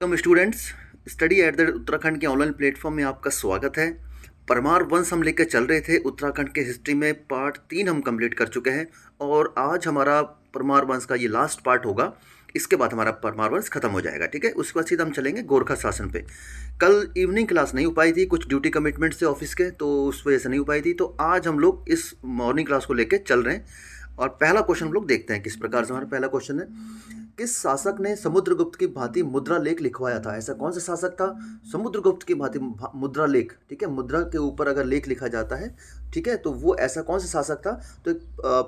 Welcome students. Study at the Uttarakhand के online platform में आपका स्वागत है। परमार वंश हम लेकर चल रहे थे। उत्तराखंड के हिस्ट्री में पार्ट 3 हम कंप्लीट कर चुके हैं और आज हमारा परमार वंश का ये लास्ट पार्ट होगा। इसके बाद हमारा परमार वंश खत्म हो जाएगा। ठीक है, उसके बाद सीधा हम चलेंगे गोरखा शासन पे। कल इवनिंग क्लास नहीं हो पाई थी, कुछ ड्यूटी कमिटमेंट से ऑफिस के, तो उस वजह से नहीं हो पाई थी। तो आज हम लोग इस मॉर्निंग क्लास को लेकर चल रहे हैं और पहला क्वेश्चन हम लोग देखते हैं किस प्रकार से। हमारा पहला क्वेश्चन है, किस शासक ने समुद्रगुप्त की भांति मुद्रा लेख लिखवाया था? ऐसा कौन सा शासक था? समुद्रगुप्त की भांति मुद्रा लेख। ठीक है, मुद्रा के ऊपर अगर लेख लिखा जाता है, ठीक है, तो वो ऐसा कौन सा शासक था? तो एक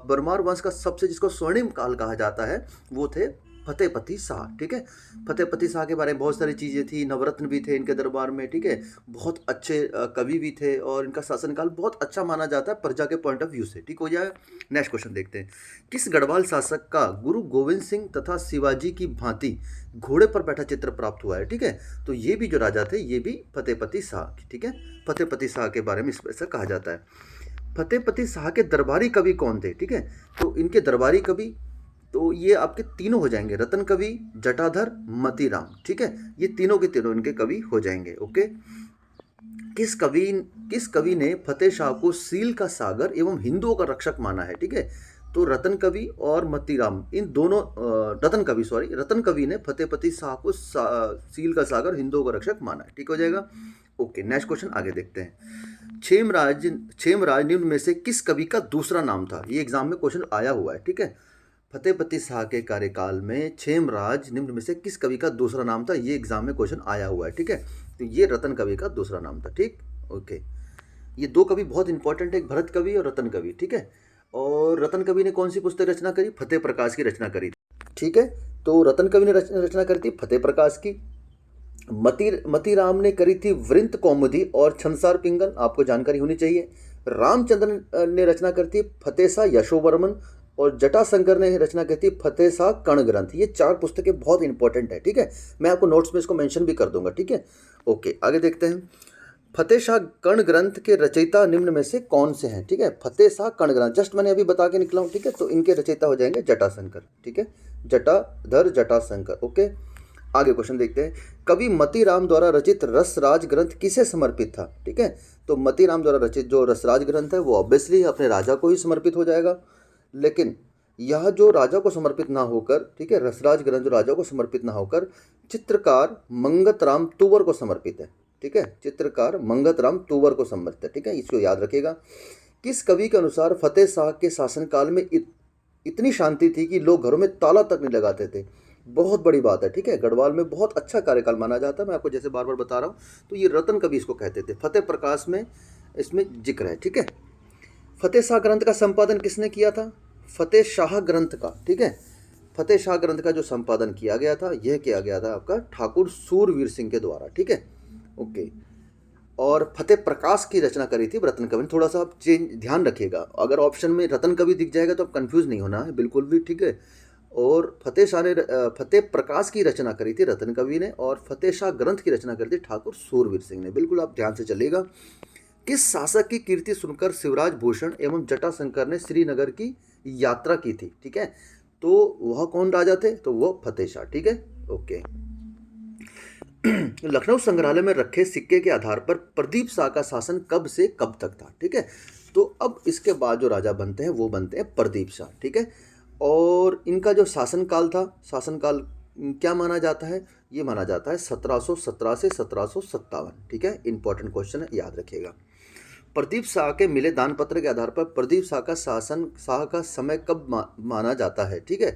परमार वंश का सबसे जिसको स्वर्णिम काल कहा जाता है वो थे फतेहपति शाह। ठीक है, फतेहपति शाह के बारे में बहुत सारी चीज़ें थी, नवरत्न भी थे इनके दरबार में। ठीक है, बहुत अच्छे कवि भी थे और इनका शासनकाल बहुत अच्छा माना जाता है प्रजा के पॉइंट ऑफ व्यू से। ठीक हो जाए, नेक्स्ट क्वेश्चन देखते हैं। किस गढ़वाल शासक का गुरु गोविंद सिंह तथा शिवाजी की भांति घोड़े पर बैठा चित्र प्राप्त हुआ है? ठीक है, तो ये भी जो राजा थे ये भी फतेहपति शाह। ठीक है, फतेहपति शाह के बारे में इस ऐसा कहा जाता है। फतेहपति शाह के दरबारी कवि कौन थे? ठीक है, तो इनके दरबारी कवि तो ये आपके तीनों हो जाएंगे, रतन कवि, जटाधर, मतीराम। ठीक है, ये तीनों के तीनों इनके कवि हो जाएंगे। ओके, किस कवि किस कवि ने फतेह शाह को सील का सागर एवं हिंदुओं का रक्षक माना है? ठीक है, तो रतन कवि और मतीराम, इन दोनों रतन कवि ने फतेहपति शाह को सील का सागर, हिंदुओं का रक्षक माना है। ठीक हो जाएगा। ओके, नेक्स्ट क्वेश्चन आगे देखते हैं। क्षेमराज निम्न में से किस कवि का दूसरा नाम था? ये एग्जाम में क्वेश्चन आया हुआ है। ठीक है, फतेहपति शाह के कार्यकाल में क्षेमराज निम्न में से किस कवि का दूसरा नाम था? ये एग्जाम में क्वेश्चन आया हुआ है। ठीक है, तो ये रतन कवि का दूसरा नाम था। ठीक, ओके, ये दो कवि बहुत इंपॉर्टेंट है, भरत कवि और रतन कवि। ठीक है, और रतन कवि ने कौन सी पुस्तक रचना करी? फतेह प्रकाश की रचना करी थी। ठीक है, तो रतन कवि ने रचना करी थी फतेह प्रकाश की। मतीराम ने करी थी वृंत कौमुदी और छंदसार पिंगल, आपको जानकारी होनी चाहिए। रामचंद्र ने रचना करी थी फतेह शाह यशोवर्मन और जटाशंकर ने रचना की थी फतेह शाह कर्ण ग्रंथ। ये चार पुस्तकें बहुत इंपॉर्टेंट है। ठीक है, मैं आपको नोट्स में इसको मेंशन भी कर दूंगा। ठीक है, ओके, आगे देखते हैं। फतेह शाह कर्ण ग्रंथ के रचयिता निम्न में से कौन से हैं? ठीक है, फतेह शाह कर्ण ग्रंथ जस्ट मैंने अभी बता के निकला हूँ। ठीक है, तो इनके रचयिता हो जाएंगे जटाशंकर। ठीक है, जटाधर जटाशंकर। ओके, आगे क्वेश्चन देखते हैं। कवि मतीराम द्वारा रचित रसराज ग्रंथ किसे समर्पित था? ठीक है, तो मतीराम द्वारा रचित जो रसराज ग्रंथ है वो ऑब्वियसली अपने राजा को ही समर्पित हो जाएगा। लेकिन यह जो राजा को समर्पित ना होकर, ठीक है, रसराज ग्रंथ जो राजा को समर्पित ना होकर चित्रकार मंगत राम तुवर को समर्पित है। ठीक है, चित्रकार मंगत राम तुवर को समर्पित है। ठीक है, इसको याद रखिएगा। किस कवि के अनुसार फतेह शाह के शासनकाल में इतनी शांति थी कि लोग घरों में ताला तक नहीं लगाते थे? बहुत बड़ी बात है। ठीक है, गढ़वाल में बहुत अच्छा कार्यकाल माना जाता है। मैं आपको जैसे बार बार बता रहा हूँ, तो ये रतन कवि इसको कहते थे। फतेह प्रकाश में इसमें जिक्र है। ठीक है, फतेह शाह ग्रंथ का संपादन किसने किया था? फतेह शाह ग्रंथ का, ठीक है, फतेह शाह ग्रंथ का जो संपादन किया गया था यह किया गया था आपका ठाकुर सूरवीर सिंह के द्वारा। ठीक है, ओके, और फतेह प्रकाश की रचना करी थी रतन कवि ने। थोड़ा सा आप ध्यान रखिएगा, अगर ऑप्शन में रतन कवि दिख जाएगा तो आप कंफ्यूज नहीं होना है बिल्कुल भी। ठीक है, और फतेह प्रकाश की रचना करी थी रतन कवि ने और फतेह शाह ग्रंथ की रचना करी थी ठाकुर सूरवीर सिंह ने। बिल्कुल आप ध्यान से चलिएगा। किस शासक की कीर्ति सुनकर शिवराज भूषण एवं जटाशंकर ने श्रीनगर की यात्रा की थी? ठीक है, तो वह कौन राजा थे? तो वो फतेह शाह। ठीक है, ओके। लखनऊ संग्रहालय में रखे सिक्के के आधार पर प्रदीप शाह का शासन कब से कब तक था? ठीक है, तो अब इसके बाद जो राजा बनते हैं वो बनते हैं प्रदीप शाह। ठीक है, और इनका जो शासनकाल था, शासनकाल क्या माना जाता है? ये माना जाता है 1717 से 1757। ठीक है, इंपॉर्टेंट क्वेश्चन है, याद रखिएगा। प्रदीप शाह के मिले दान पत्र के आधार पर प्रदीप शाह का शाह का समय कब माना जाता है? ठीक है,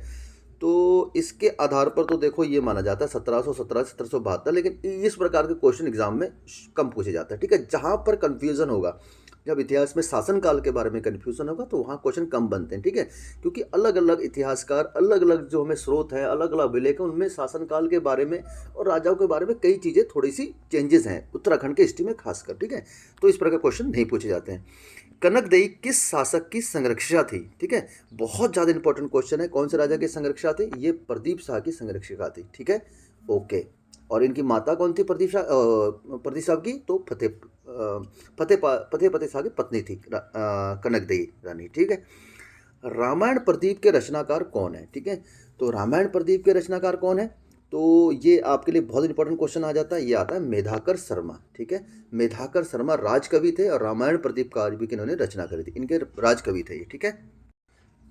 तो इसके आधार पर तो देखो ये माना जाता है 1717 से 1772। लेकिन इस प्रकार के क्वेश्चन एग्जाम में कम पूछे जाते हैं। ठीक है, जहाँ पर कन्फ्यूज़न होगा, जब इतिहास में शासनकाल के बारे में कन्फ्यूज़न होगा तो वहाँ क्वेश्चन कम बनते हैं। ठीक है, क्योंकि अलग अलग इतिहासकार, अलग अलग जो हमें स्रोत हैं, अलग अलग अभिलेख हैं, उनमें शासनकाल के बारे में और राजाओं के बारे में कई चीज़ें थोड़ी सी चेंजेस हैं उत्तराखंड के हिस्ट्री में खासकर। ठीक है, तो इस प्रकार क्वेश्चन नहीं पूछे जाते हैं। कनकदेई किस शासक की संरक्षिका थी? ठीक है, बहुत ज़्यादा इंपॉर्टेंट क्वेश्चन है। कौन से राजा की संरक्षिका थी? ये प्रदीप शाह की संरक्षिका थी। ठीक है, ओके, और इनकी माता कौन थी प्रदीप शाह की? तो फतेहपति शाह की पत्नी थी कनकदेई रानी। ठीक है, रामायण प्रदीप के रचनाकार कौन है? ठीक है, तो रामायण प्रदीप के रचनाकार कौन है? तो ये आपके लिए बहुत इंपॉर्टेंट क्वेश्चन आ जाता है, ये आता है मेधाकर शर्मा, ठीक है। मेधाकर शर्मा राजकवि थे और रामायण प्रदीप काव्य की इन्होंने रचना करी थी, इनके राजकवि थे ये, ठीक है।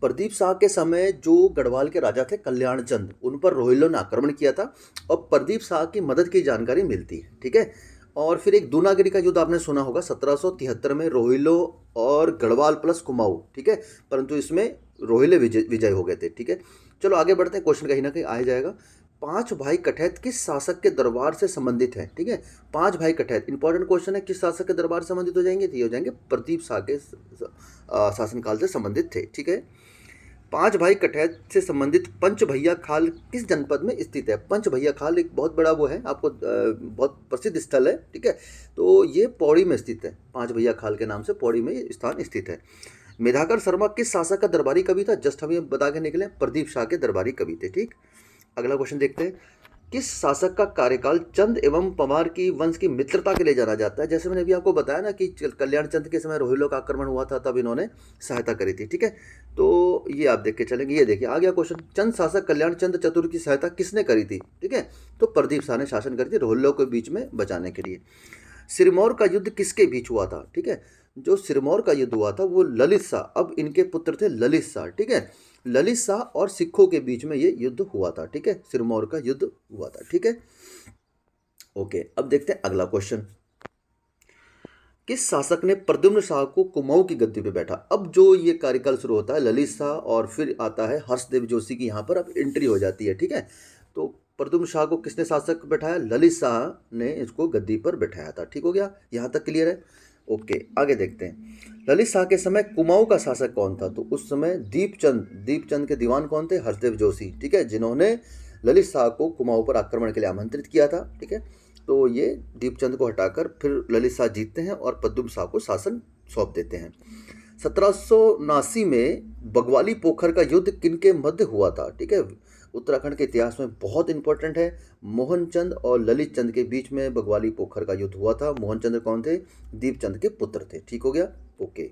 प्रदीप शाह के समय जो गढ़वाल के राजा थे कल्याण चंद, उन पर रोहिल्लों ने आक्रमण किया था और प्रदीप शाह की मदद की जानकारी मिलती है, ठीक है। और फिर एक दूनागिरी का युद्ध आपने सुना होगा 1773 में, रोहिल्लो और गढ़वाल प्लस कुमाऊं, ठीक है। परंतु इसमें रोहिले विजय हो गए थे, ठीक है। चलो आगे बढ़ते हैं, क्वेश्चन कहीं ना कहीं आ ही जाएगा। पांच भाई कठैत किस शासक के दरबार से संबंधित है, ठीक है। पांच भाई कठैत इंपॉर्टेंट क्वेश्चन है, किस शासक के दरबार से संबंधित हो जाएंगे, तो ये हो जाएंगे प्रदीप शाह के शासनकाल से संबंधित थे, ठीक है। पांच भाई कठैत से संबंधित पंच भैया खाल किस जनपद में स्थित है। पंच भैया खाल एक बहुत बड़ा वो है, आपको बहुत प्रसिद्ध स्थल है, ठीक है। तो ये पौड़ी में स्थित है, पांच भैया खाल के नाम से पौड़ी में ये स्थान स्थित है। मेधाकर शर्मा किस शासक का दरबारी कवि था, जस्ट हम ये बता के निकले, प्रदीप शाह के दरबारी कवि थे, ठीक। अगला क्वेश्चन देखते हैं, किस शासक का कार्यकाल चंद एवं पंवार की वंश की मित्रता के लिए जाना जाता है। जैसे मैंने अभी आपको बताया ना कि कल्याण चंद के समय रोहिल्लों का आक्रमण हुआ था, तब इन्होंने सहायता करी थी, ठीक है। तो ये आप देख के चलेंगे, ये देखिए आ गया क्वेश्चन, चंद शासक कल्याण चंद चतुर की सहायता किसने करी थी, ठीक है। तो प्रदीप शाह ने शासन करी थी रोहिल्लों के बीच में बचाने के लिए। सिरमौर का युद्ध किसके बीच हुआ था, ठीक है। जो सिरमौर का युद्ध हुआ था वो ललित शाह, अब इनके पुत्र थे ललित शाह, ठीक है। ललित शाह और सिखों के बीच में ये युद्ध हुआ था, ठीक है। सिरमौर का युद्ध हुआ था, ठीक है। ओके, अब देखते हैं अगला क्वेश्चन, किस शासक ने प्रद्युम्न शाह को कुमाऊं की गद्दी पे बैठा। अब जो ये कार्यकाल शुरू होता है ललित शाह और फिर आता है हर्षदेव जोशी की यहाँ पर अब एंट्री हो जाती है, ठीक है। तो प्रद्युम्न शाह को किसने शासक बैठाया, ललित शाह ने इसको गद्दी पर बैठाया था, ठीक हो गया, यहाँ तक क्लियर है। ओके, आगे देखते हैं, ललित शाह के समय कुमाऊं का शासक कौन था। तो उस समय दीपचंद के दीवान कौन थे, हर्षदेव जोशी, ठीक है, जिन्होंने ललित शाह को कुमाऊं पर आक्रमण के लिए आमंत्रित किया था, ठीक है। तो ये दीपचंद को हटाकर फिर ललित शाह जीतते हैं और प्रद्युम्न शाह को शासन सौंप देते हैं। 1779 में बगवाली पोखर का युद्ध किनके मध्य हुआ था, ठीक है। उत्तराखंड के इतिहास में बहुत इंपॉर्टेंट है, मोहनचंद और ललित चंद के बीच में बगवाली पोखर का युद्ध हुआ था। मोहनचंद कौन थे, दीपचंद के पुत्र थे, ठीक हो गया। ओके,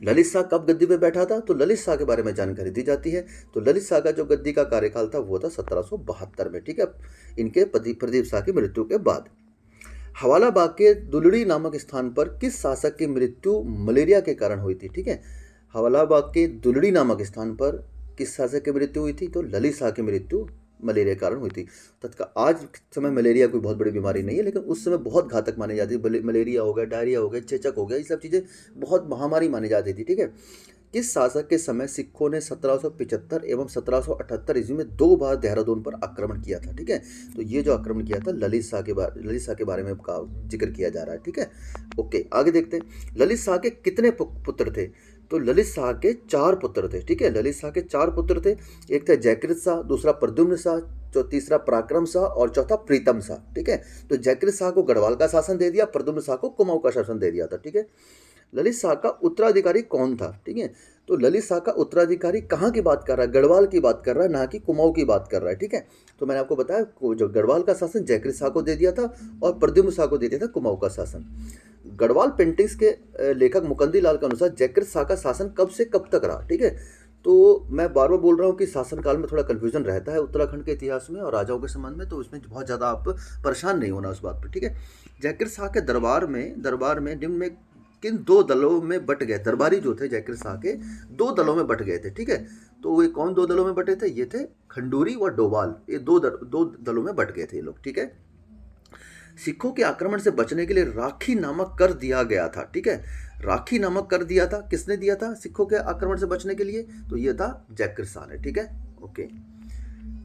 ललित शाह कब गद्दी पे बैठा था, तो ललित शाह के बारे में जानकारी दी जाती है। तो ललित शाह का जो गद्दी का कार्यकाल था वो था 1772 में, ठीक है, इनके प्रदीप शाह की मृत्यु के बाद। हवाला बाग के दुलड़ी नामक स्थान पर किस शासक की मृत्यु मलेरिया के कारण हुई थी, ठीक है। हवाला बाग के दुलड़ी नामक स्थान पर किस शासक की मृत्यु हुई थी, तो ललित शाह की मृत्यु मलेरिया के कारण हुई थी। तत्काल आज समय मलेरिया कोई बहुत बड़ी बीमारी नहीं है, लेकिन उस समय बहुत घातक मानी जाती थी। मलेरिया हो गया, डायरिया हो गया, चेचक हो गया, ये सब चीज़ें बहुत महामारी मानी जाती थी, ठीक है। किस शासक के समय सिखों ने 1775 एवं 1778 ईस्वी में 2 बार देहरादून पर आक्रमण किया था, ठीक है। तो ये जो आक्रमण किया था ललित शाह के बारे में जिक्र किया जा रहा है, ठीक है। ओके, आगे देखते हैं, ललित शाह के कितने पुत्र थे। तो ललित शाह के 4 पुत्र थे, ठीक है। ललित शाह के 4 पुत्र थे, एक थे जयकृत शाह, दूसरा प्रद्युम्न शाह, तीसरा पराक्रम शाह और चौथा प्रीतम शाह, ठीक है। तो जयकृत शाह को गढ़वाल का शासन दे दिया, प्रद्युम्न शाह को कुमाऊं का शासन दे दिया था, ठीक है। ललित शाह का उत्तराधिकारी कौन था, ठीक है। तो ललित शाह का उत्तराधिकारी कहाँ की बात कर रहा है, गढ़वाल की बात कर रहा है, ना कि कुमाऊं की बात कर रहा है, ठीक है। तो मैंने आपको बताया जो गढ़वाल का शासन जयकृत शाह को दे दिया था और प्रद्युम्न शाह को दे दिया था कुमाऊं का शासन। गढ़वाल पेंटिंग्स के लेखक मुकंदी लाल के अनुसार जयकृत शाह का शासन कब से कब तक रहा, ठीक है। तो मैं बार बार बोल रहा हूँ कि शासनकाल में थोड़ा कन्फ्यूजन रहता है उत्तराखंड के इतिहास में और राजाओं के संबंध में, तो इसमें बहुत ज़्यादा आप परेशान नहीं होना उस बात पर, ठीक है। जयकृत शाह के दरबार में निम्न में किन 2 दलों में बट गए, दरबारी जो थे जयकृत शाह के 2 दलों में बट गए थे, ठीक है। तो वे कौन 2 दलों में बटे थे, ये थे खंडूरी व डोभाल, ये 2 दलों में बट गए थे ये लोग, ठीक है। सिखों के आक्रमण से बचने के लिए राखी नामक कर दिया गया था, ठीक है। राखी नामक कर दिया था, किसने दिया था सिखों के आक्रमण से बचने के लिए, तो ये था जयकृत शाह ने, ठीक है। ओके,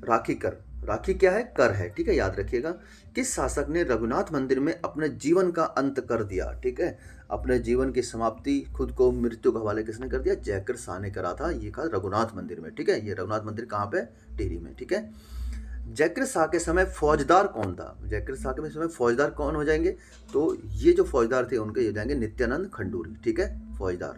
राखी क्या है, कर है, ठीक है, याद रखिएगा। किस शासक ने रघुनाथ मंदिर में अपने जीवन का अंत कर दिया, ठीक है। अपने जीवन की समाप्ति, खुद को मृत्यु के हवाले किसने कर दिया, जयकृत शाह ने करा था, ये कहा रघुनाथ मंदिर में, ठीक है। ये रघुनाथ मंदिर कहाँ पे, टिहरी में, ठीक है। जयकृत शाह के समय फौजदार कौन था, जयकृत शाह के समय फौजदार कौन हो जाएंगे, तो ये जो फौजदार थे उनके हो जाएंगे नित्यानंद खंडूरी, ठीक है, फौजदार।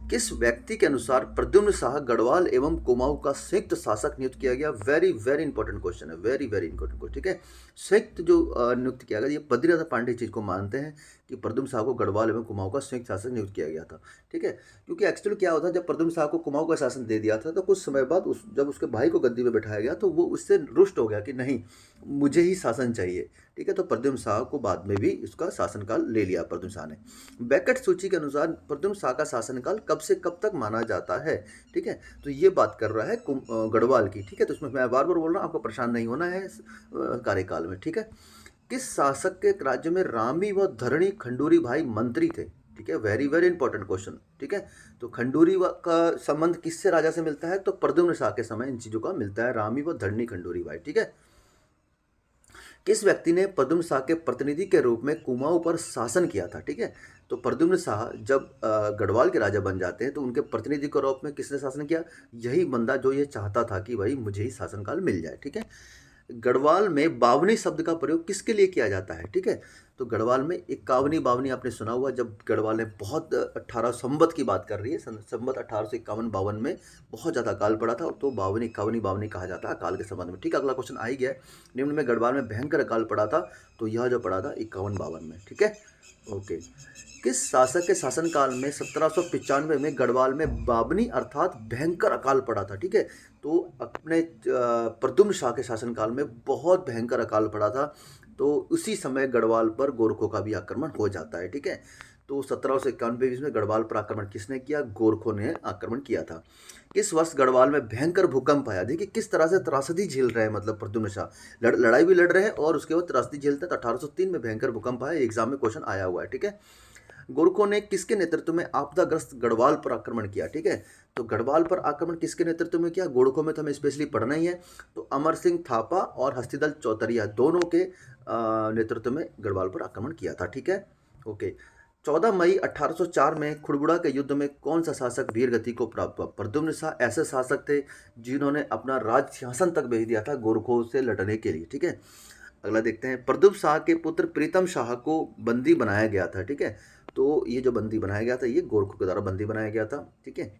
किस व्यक्ति के अनुसार प्रद्युम्न शाह गढ़वाल एवं कुमाऊं का संयुक्त शासक नियुक्त किया गया? वेरी वेरी इंपॉर्टेंट क्वेश्चन है, वेरी वेरी इंपॉर्टेंट क्वेश्चन। ठीक है, संयुक्त जो नियुक्त किया गया, ये बद्रीनाथ पांडे चीज को मानते हैं कि प्रद्युम्न शाह को गढ़वाल एवं कुमाऊं का संयुक्त शासक नियुक्त किया गया था। ठीक है, क्योंकि एक्चुअली क्या होता है, जब प्रद्युम्न शाह को कुमाऊं का शासन दे दिया था तो कुछ समय बाद जब उसके भाई को गद्दी में बैठाया गया तो वो उससे रुष्ट हो गया कि नहीं, मुझे ही शासन चाहिए। ठीक है, तो प्रद्युम्न शाह को बाद में भी इसका शासनकाल ले लिया प्रद्युम्न शाह ने। बैकट सूची के अनुसार प्रद्युम्न शाह का शासनकाल कब से कब तक माना जाता है? ठीक है, तो ये बात कर रहा है गढ़वाल की। ठीक है, तो इसमें मैं बार बार बोल रहा हूँ, आपको परेशान नहीं होना है इस कार्यकाल में। ठीक है, किस शासक के राज्य में रामी व धरणी खंडूरी भाई मंत्री थे? ठीक है, वेरी वेरी इंपॉर्टेंट क्वेश्चन। ठीक है, तो खंडूरी का संबंध किससे राजा से मिलता है? तो प्रद्युम्न शाह के समय इन चीजों का मिलता है, रामी व धरणी खंडूरी भाई। ठीक है, किस व्यक्ति ने प्रद्युम्न शाह के प्रतिनिधि के रूप में कुमाऊं पर शासन किया था? ठीक है, तो प्रद्युम्न शाह जब गढ़वाल के राजा बन जाते हैं तो उनके प्रतिनिधि के रूप में किसने शासन किया? यही बंदा जो ये चाहता था कि भाई मुझे ही शासनकाल मिल जाए। ठीक है, गढ़वाल में बावनी शब्द का प्रयोग किसके लिए किया जाता है? ठीक है, तो गढ़वाल में इक्यावनी बावनी आपने सुना हुआ, जब गढ़वाल ने बहुत 18 संवत की बात कर रही है, संवत 1851-52 में बहुत ज़्यादा अकाल पड़ा था, तो बावनी इक्यावनी बावनी कहा जाता है अकाल के संबंध में। ठीक है, अगला क्वेश्चन आ ही गया है। निम्न में गढ़वाल में भयंकर अकाल पड़ा था, तो यह जो पड़ा था 51-52 में। ठीक है, ओके। किस शासक के शासनकाल में 1795 में गढ़वाल में बावनी अर्थात भयंकर अकाल पड़ा था? ठीक है, तो अपने प्रद्युम्न शाह के शासनकाल में बहुत भयंकर अकाल पड़ा था, तो उसी समय गढ़वाल पर गोरखों का भी आक्रमण हो जाता है। ठीक है, तो 1791 में गढ़वाल पर आक्रमण किसने किया? गोरखों ने आक्रमण किया था। किस वर्ष गढ़वाल में भयंकर भूकंप आया? देखिए किस तरह से त्रासदी झेल रहे हैं, मतलब प्रद्युम्न शाह लड़ाई भी लड़ रहे हैं और उसके बाद त्रासदी झेलते हैं। तो 1803 में भयंकर भूकंप आया, एग्जाम में क्वेश्चन आया हुआ है। ठीक है, गोरखों ने किसके नेतृत्व में आपदाग्रस्त गढ़वाल पर आक्रमण किया? ठीक है, तो गढ़वाल पर आक्रमण किसके नेतृत्व में किया? गोरखों में तो हमें स्पेशली पढ़ना ही है, तो अमर सिंह थापा और हस्तिदल चौतरिया दोनों के नेतृत्व में गढ़वाल पर आक्रमण किया था। ठीक है, ओके। 14 मई 1804 में खुड़बुड़ा के युद्ध में कौन सा शासक वीर गति को प्राप्त हुआ? प्रद्युम्न शाह ऐसे शासक थे जिन्होंने अपना राज सिंहासन तक भेज दिया था गोरखों से लड़ने के लिए। ठीक है, अगला देखते हैं। प्रद्युम्न शाह के पुत्र प्रीतम शाह को बंदी बनाया गया था। ठीक है, तो ये जो बंदी बनाया गया था ये गोरखों के द्वारा बंदी बनाया गया था। ठीक है,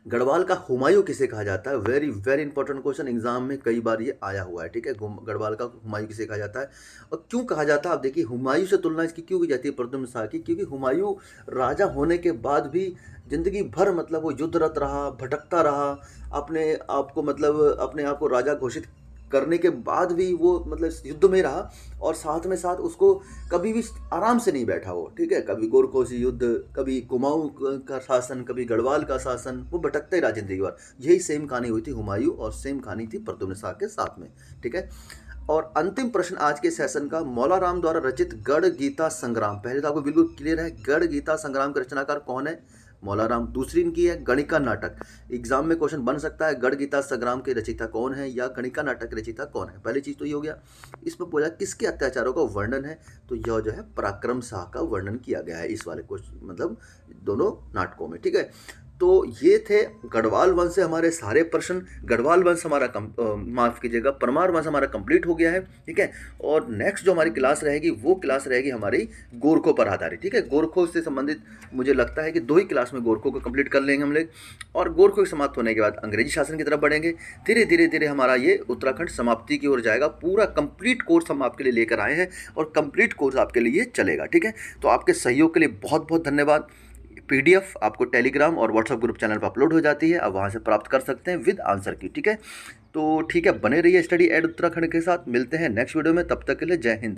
गढ़वाल का हुमायूं किसे कहा जाता है? Very very important question, exam में कई बार ये आया हुआ है। ठीक है, गढ़वाल का हुमायूं किसे कहा जाता है और क्यों कहा जाता है? आप देखिए, हुमायूं से तुलना इसकी क्यों की जाती है प्रद्युम्न शाह की? क्योंकि हुमायूं राजा होने के बाद भी जिंदगी भर मतलब वो युद्धरत रहा, भटकता रहा, अपने आप को मतलब अपने आप को राजा घोषित करने के बाद भी वो मतलब युद्ध में रहा, और साथ में साथ उसको कभी भी आराम से नहीं बैठा वो। ठीक है, कभी गोरखों से युद्ध, कभी कुमाऊं का शासन, कभी गढ़वाल का शासन, वो भटकता ही रहा जिंदगी भर। यही सेम कहानी हुई थी हुमायूं और सेम कहानी थी प्रद्युम्न शाह के साथ में। ठीक है, और अंतिम प्रश्न आज के सेशन का, मौला राम द्वारा रचित गढ़ गीता संग्राम, पहले तो आपको बिल्कुल क्लियर है गढ़ गीता संग्राम के रचनाकार कौन है? मौला राम। दूसरी इनकी है गणिका नाटक, एग्जाम में क्वेश्चन बन सकता है गढ़ गीता संग्राम के रचयिता कौन है या गणिका नाटक के रचयिता कौन है? पहली चीज तो ये हो गया। इसमें पूछा किसके अत्याचारों का वर्णन है, तो यह जो है पराक्रम शाह का वर्णन किया गया है इस वाले क्वेश्चन मतलब दोनों नाटकों में। ठीक है, तो ये थे गढ़वाल वंश से हमारे सारे प्रश्न। गढ़वाल वंश हमारा माफ कीजिएगा, परमार वंश हमारा कंप्लीट हो गया है। ठीक है, और नेक्स्ट जो हमारी क्लास रहेगी वो क्लास रहेगी हमारी गोरखों पर आधारित। ठीक है, गोरखों से संबंधित मुझे लगता है कि 2 ही क्लास में गोरखों को कंप्लीट कर लेंगे हम लोग, और गोरखों के समाप्त होने के बाद अंग्रेजी शासन की तरफ बढ़ेंगे। धीरे धीरे धीरे हमारा ये उत्तराखंड समाप्ति की ओर जाएगा। पूरा कंप्लीट कोर्स हम आपके लिए लेकर आए हैं और कंप्लीट कोर्स आपके लिए चलेगा। ठीक है, तो आपके सहयोग के लिए बहुत बहुत धन्यवाद। पीडीएफ आपको टेलीग्राम और व्हाट्सएप ग्रुप चैनल पर अपलोड हो जाती है, आप वहाँ से प्राप्त कर सकते हैं विद आंसर की। ठीक है, तो ठीक है, बने रहिए स्टडी एड उत्तराखंड के साथ। मिलते हैं नेक्स्ट वीडियो में, तब तक के लिए जय हिंद।